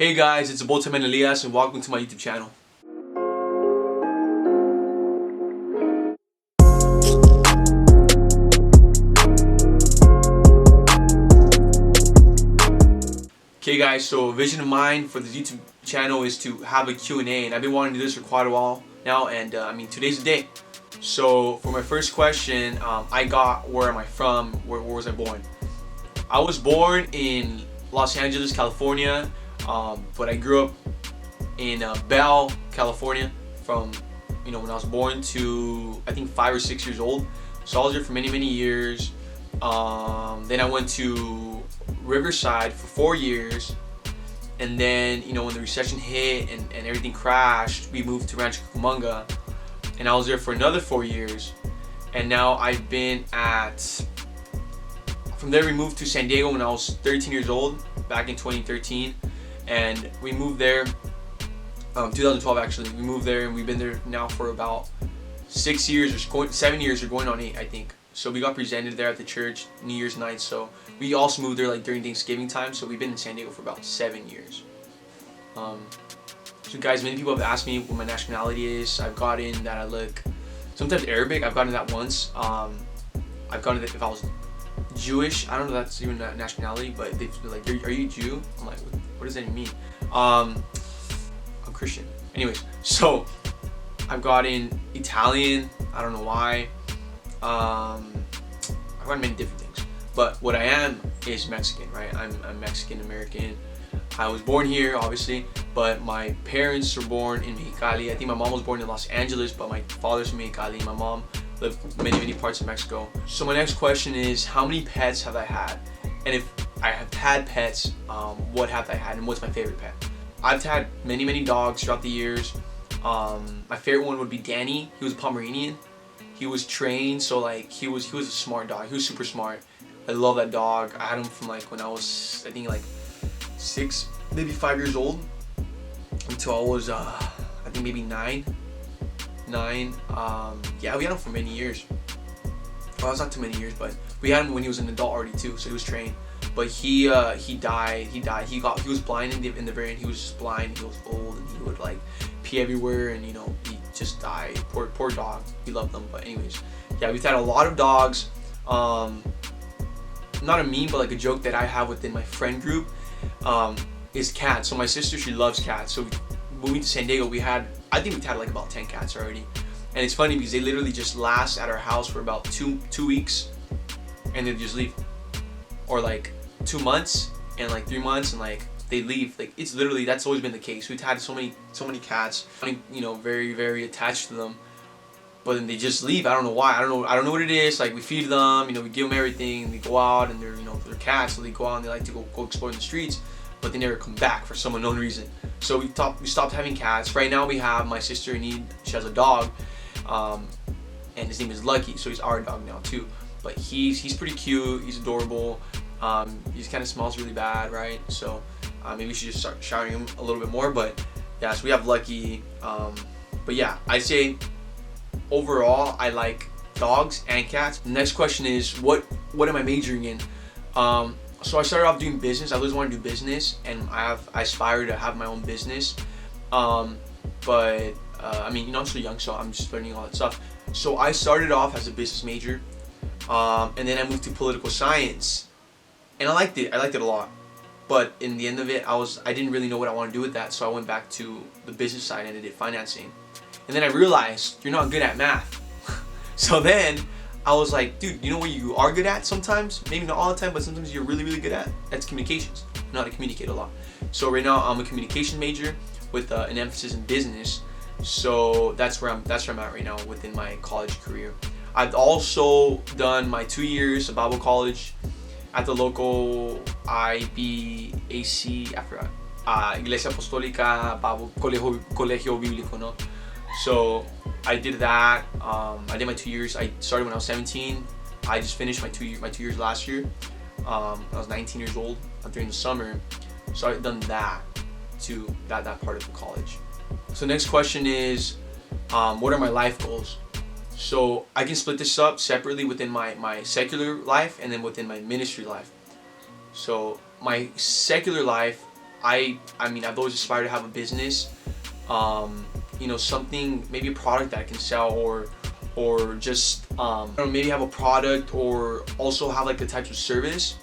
Hey guys, it's TheBowTieManElias and welcome to my YouTube channel. Okay guys, so a vision of mine for this YouTube channel is to have a Q&A, and I've been wanting to do this for quite a while now, and today's the day. So for my first question, I got where am I from, where was I born? I was born in Los Angeles, California, but I grew up in Belen, California from when I was born to I think 5 or 6 years old. So I was there for many years. Then I went to Riverside for 4 years, and then when the recession hit and everything crashed, we moved to Rancho Cucamonga, and I was there for another 4 years. And now I've been from there we moved to San Diego when I was 13 years old back in 2013, and we moved there 2012 actually. We moved there and we've been there now for about 6 years or 7 years or going on 8 I think. So we got presented there at the church New Year's night. So we also moved there like during Thanksgiving time. So we've been in San Diego for about 7 years. So guys, many people have asked me what my nationality is. I've gotten that I look sometimes Arabic. I've gotten that once. I've gotten that if I was Jewish. I don't know if that's even a nationality, but they've been like, are you Jew? I'm like, what does that even mean? I'm Christian. Anyways, so I've gotten Italian. I don't know why. I've gotten many different things, but what I am is Mexican, right? I'm Mexican American. I was born here, obviously, but my parents were born in Mexicali. I think my mom was born in Los Angeles, but my father's from Mexicali. My mom lived many parts of Mexico. So my next question is, how many pets have I had? And if I have had pets, what have I had, and what's my favorite pet? I've had many dogs throughout the years. My favorite one would be Danny. He was a Pomeranian. He was trained, so like he was a smart dog. He was super smart. I love that dog. I had him from like when I was I think like 6, maybe 5 years old, until I was I think maybe 9. Yeah, we had him for many years. Well, it's not too many years, but we had him when he was an adult already too, so he was trained. But he died. He was blind in the very end. He was just blind. He was old, and he would like pee everywhere, and he just died. Poor dog. We loved them. But anyways, yeah, we've had a lot of dogs. Not a meme, but like a joke that I have within my friend group is cats. So my sister, she loves cats. So when we went to San Diego, I think we've had like about 10 cats already. And it's funny because they literally just last at our house for about two weeks, and they just leave. Or like 2 months and like 3 months, and like they leave. Like it's literally, that's always been the case. We've had so many cats, very attached to them, but then they just leave. I don't know why. I don't know what it is. Like we feed them, we give them everything, and they go out, and they're they're cats, so they go out and they like to go explore in the streets, but they never come back for some unknown reason. So we stopped having cats. Right now we have my sister Enid. She has a dog, and his name is Lucky. So he's our dog now too. But he's pretty cute. He's adorable. He kind of smells really bad, right? So maybe we should just start showering him a little bit more. But yeah, so we have Lucky. But yeah, I'd say overall I like dogs and cats. The next question is, what am I majoring in? So I started off doing business. I always wanted to do business, and I aspire to have my own business. But I'm still young, so I'm just learning all that stuff. So I started off as a business major, and then I moved to political science, and I liked it. I liked it a lot. But in the end of it, I didn't really know what I wanted to do with that, so I went back to the business side and I did financing. And then I realized you're not good at math. So then I was like, dude, you know what you are good at sometimes? Maybe not all the time, but sometimes you're really good at? That's communications. You know how to communicate a lot. So right now I'm a communication major with an emphasis in business. So that's where I'm at right now within my college career. I've also done my 2 years of Bible college at the local IBAC, I forgot, Iglesia Apostólica Colegio Bíblico, no? So I did that. I did my 2 years. I started when I was 17. I just finished my 2 years last year. I was 19 years old during the summer. So I've done that to that part of the college. So next question is, what are my life goals? So I can split this up separately within my secular life and then within my ministry life. So my secular life, mean, I've always aspired to have a business, you know, something, maybe a product that I can sell, or just maybe have a product, or also have like the types of service.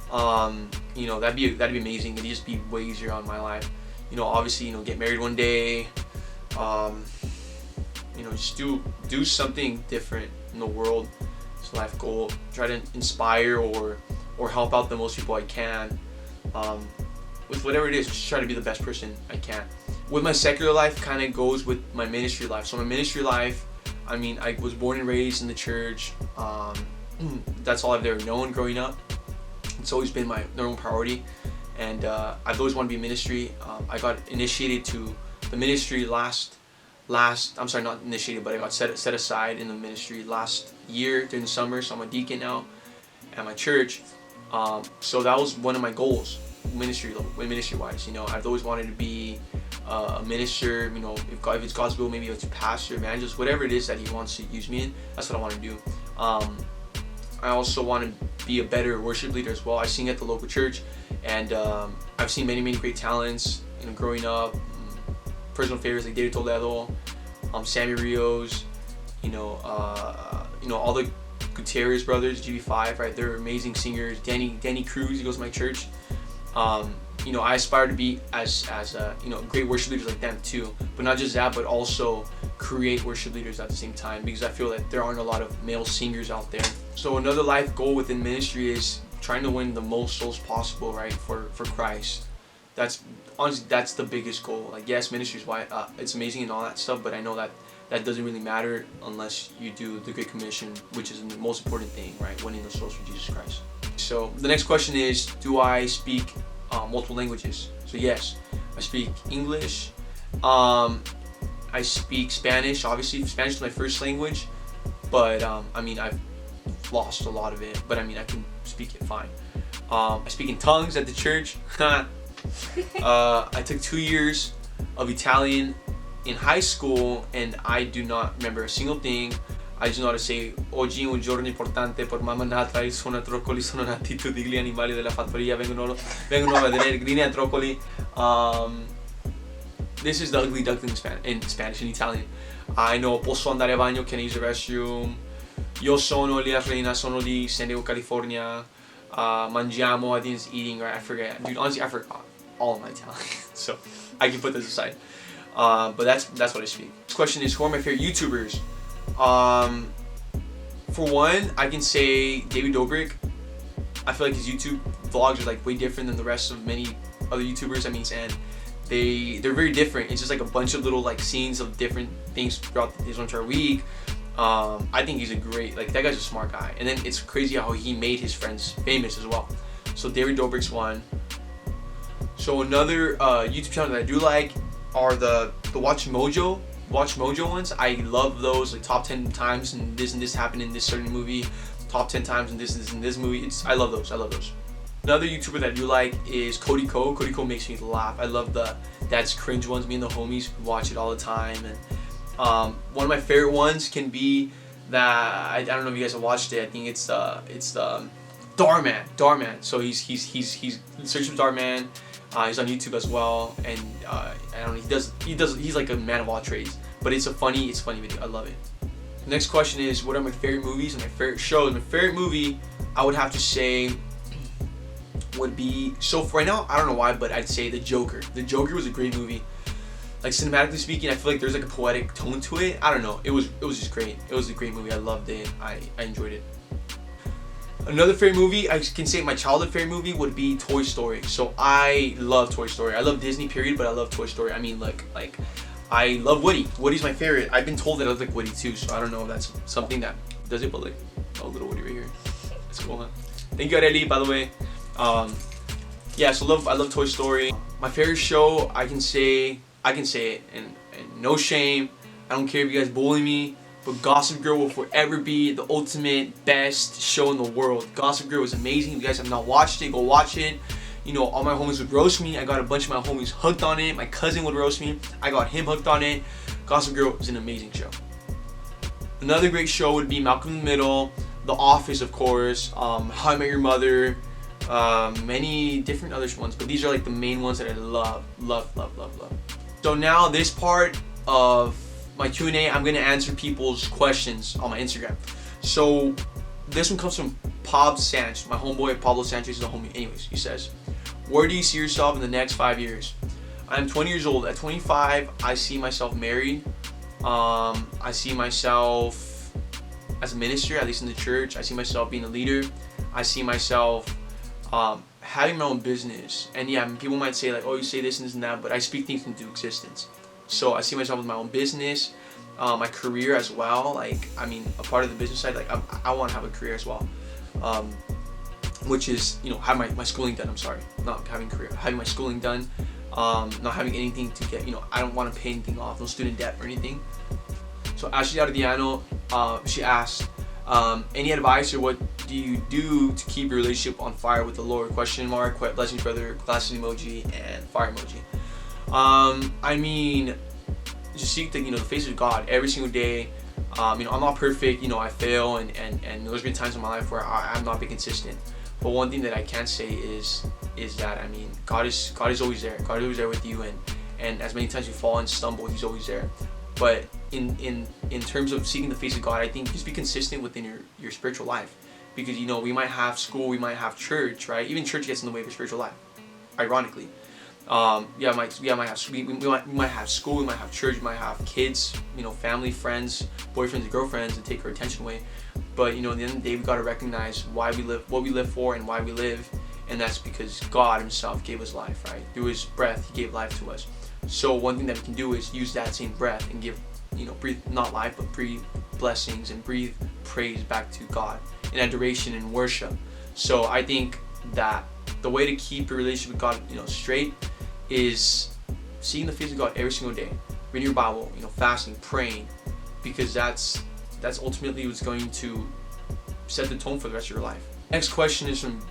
You know, that'd be amazing. It'd just be way easier on my life. You know, obviously, you know, get married one day. You know, just do something different in the world. It's a life goal. Try to inspire or help out the most people I can. With whatever it is, just try to be the best person I can. With my secular life, kind of goes with my ministry life. So my ministry life, I mean, I was born and raised in the church. That's all I've ever known growing up. It's always been my number one priority, and I've always wanted to be in ministry. I got initiated to the ministry I'm sorry, not initiated, but I got set aside in the ministry last year during the summer. So I'm a deacon now at my church. So that was one of my goals, ministry wise. You know, I've always wanted to be a minister. You know, if it's God's will, maybe it's a pastor, evangelist, whatever it is that He wants to use me in. That's what I want to do. I also want to be a better worship leader as well. I sing at the local church, and I've seen many great talents. You know, growing up, personal favorites like David Toledo, Sammy Rios, you know, all the Gutierrez brothers, GB5, right? They're amazing singers. Danny Cruz, he goes to my church. You know, I aspire to be as you know, great worship leaders like them too. But not just that, but also create worship leaders at the same time, because I feel that there aren't a lot of male singers out there. So another life goal within ministry is trying to win the most souls possible, right? For Christ. That's honestly, that's the biggest goal. Like, yes, ministry is why it's amazing and all that stuff, but I know that doesn't really matter unless you do the Great Commission, which is the most important thing, right? Winning the souls for Jesus Christ. So the next question is, do I speak multiple languages? So yes, I speak English. I speak Spanish. Obviously, Spanish is my first language, but I mean, I've lost a lot of it, but I mean, I can speak it fine. I speak in tongues at the church. I took 2 years of Italian in high school, and I do not remember a single thing. I just know how to say oggi è un giorno importante per mamma nata, i troccoli sono nati, tutti gli animali della fattoria vengono a vedere grini e troccoli. This is the ugly duckling in Spanish and Italian. I know posso andare a bagno, can I use the restroom? Io sono Elias Reina, sono di San Diego, California. Mangiamo, I think it's eating, right? I forget. Dude, honestly, I forgot all of my Italian. So I can put this aside. But that's what I speak. This question is, who are my favorite YouTubers? For one, I can say David Dobrik. I feel like his YouTube vlogs are like way different than the rest of many other YouTubers. I mean, and they're very different. It's just like a bunch of little like scenes of different things throughout his entire week. I think he's a great, like, that guy's a smart guy. And then it's crazy how he made his friends famous as well. So David Dobrik's one. So another YouTube channel that I do like are the Watch Mojo ones. I love those, like top 10 times and this happened in this certain movie, top 10 times and this movie. I love those. Another YouTuber that I do like is Cody Ko. Cody Ko makes me laugh. I love the That's Cringe ones. Me and the homies watch it all the time. And one of my favorite ones can be that I don't know if you guys have watched it. I think it's the Darman. So he's search for Darman. He's on YouTube as well, and I don't know. He's like a man of all trades. But it's a funny video. I love it. The next question is, what are my favorite movies and my favorite shows? My favorite movie, I would have to say, would be, so for right now, I don't know why, but I'd say The Joker. The Joker was a great movie. Like, cinematically speaking, I feel like there's like a poetic tone to it. I don't know. It was just great. It was a great movie. I loved it. I enjoyed it. Another favorite movie, I can say my childhood favorite movie would be Toy Story. So I love Toy Story. I love Disney period, but I love Toy Story. I mean, like I love Woody. Woody's my favorite. I've been told that I look like Woody too, so I don't know if that's something that does it, but like, oh, little Woody right here. That's cool, huh? Thank you, Areli, by the way. Yeah, so I love Toy Story. My favorite show, I can say it, and no shame. I don't care if you guys bully me, but Gossip Girl will forever be the ultimate best show in the world. Gossip Girl is amazing. If you guys have not watched it, go watch it. You know, all my homies would roast me. I got a bunch of my homies hooked on it. My cousin would roast me. I got him hooked on it. Gossip Girl is an amazing show. Another great show would be Malcolm in the Middle, The Office, of course, How I Met Your Mother, Many different other ones, but these are like the main ones that I love. So now this part of my Q&A, I'm gonna answer people's questions on my Instagram. So this one comes from Pab Sanch, my homeboy Pablo Sanchez is a homie. Anyways, he says, where do you see yourself in the next 5 years? I'm 20 years old. At 25, I see myself married. I see myself as a minister, at least in the church. I see myself being a leader. I see myself having my own business. And yeah, people might say like, oh, you say this and this and that, but I speak things into existence. So I see myself with my own business, my career as well. Like, I mean, a part of the business side, like I want to have a career as well. Which is, you know, have my schooling done. I'm sorry, not having career, having my schooling done, not having anything to get, you know, I don't want to pay anything off, no student debt or anything. So Ashley Ardiano, she asked, any advice or what do you do to keep your relationship on fire with the Lord? Question mark, blessings brother, glasses emoji, and fire emoji. I mean, just seek the, you know, the face of God every single day. You know, I'm not perfect, you know, I fail, and there's been times in my life where I'm not being consistent. But one thing that I can say is that, I mean, God is always there. God is always there with you, and as many times you fall and stumble, He's always there. But in terms of seeking the face of God, I think just be consistent within your spiritual life, because, you know, we might have school, we might have church, right? Even church gets in the way of your spiritual life, ironically. We might have school, we might have church, we might have kids, you know, family, friends, boyfriends and girlfriends that take our attention away. But, you know, at the end of the day, we got to recognize why we live, what we live for, and why we live, and that's because God Himself gave us life, right? Through His breath, He gave life to us. So one thing that we can do is use that same breath and give, you know, breathe, not life, but breathe blessings and breathe praise back to God in adoration and worship. So I think that the way to keep your relationship with God, you know, straight is seeing the face of God every single day, reading your Bible, you know, fasting, praying, because that's ultimately what's going to set the tone for the rest of your life. Next question is from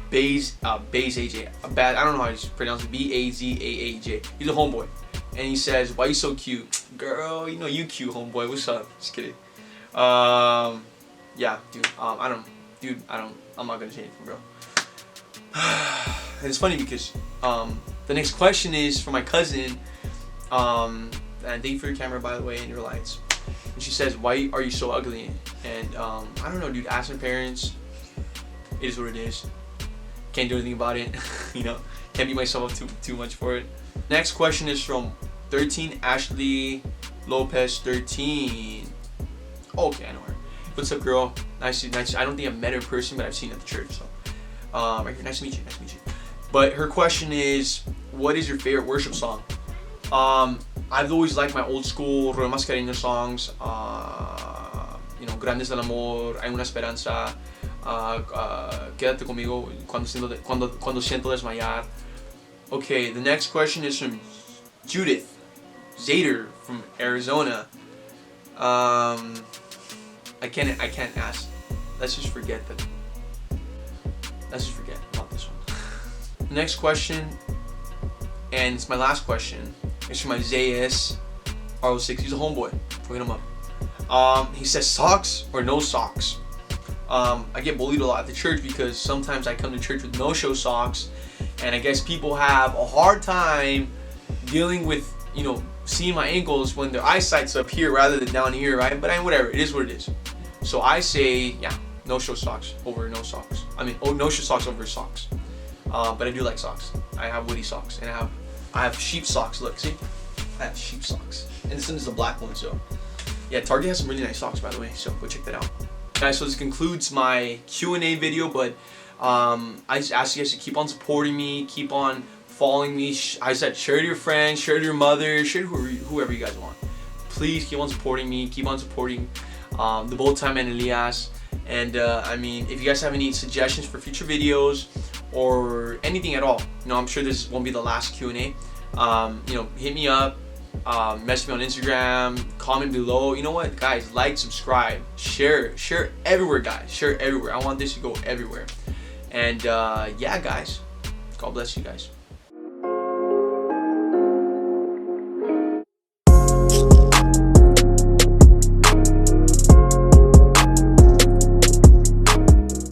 Baze AJ. I don't know how to pronounce it. Bazaaj. He's a homeboy, and he says, "Why you so cute, girl? You know you cute, homeboy. What's up?" Just kidding. Yeah, dude. I'm not gonna say anything, bro. And it's funny because the next question is from my cousin. And thank you for your camera, by the way, and your lights. And she says, why are you so ugly? And I don't know, dude. Ask my parents. It is what it is. Can't do anything about it. You know, can't beat myself up too much for it. Next question is from 13 Ashley Lopez 13. Okay, I know her. What's up, girl? Nice. I don't think I've met her in person, but I've seen her at the church. So, right here. Nice to meet you. But her question is, what is your favorite worship song? I've always liked my old school Roma Mascarena songs. You know, Grandes del Amor, Hay una Esperanza, Quédate conmigo, cuando siento desmayar. Okay, the next question is from Judith Zader from Arizona. I can't ask. Let's just forget about this one. The next question, and it's my last question, is from Isaiah R06. He's a homeboy. Go hit him up. He says, socks or no socks? I get bullied a lot at the church because sometimes I come to church with no-show socks, and I guess people have a hard time dealing with, you know, seeing my ankles when their eyesight's up here rather than down here, right? But I mean, whatever, it is what it is. So I say, yeah, no-show socks over no socks. I mean, no-show socks over socks. But I do like socks. I have woody socks, and I have sheep socks. Look, see? I have sheep socks. And this one is the black one, so. Yeah, Target has some really nice socks, by the way, so go check that out. Guys, so this concludes my Q&A video, but I just ask you guys to keep on supporting me, keep on following me. I said share to your friends, share to your mother, share to whoever you guys want. Please keep on supporting me, keep on supporting TheBowTieManElias. And I mean, if you guys have any suggestions for future videos or anything at all, you know, I'm sure this won't be the last Q&A. You know, hit me up, message me on Instagram, comment below. You know what, guys, like, subscribe, share everywhere, guys. Share everywhere. I want this to go everywhere. And yeah, guys, God bless you guys.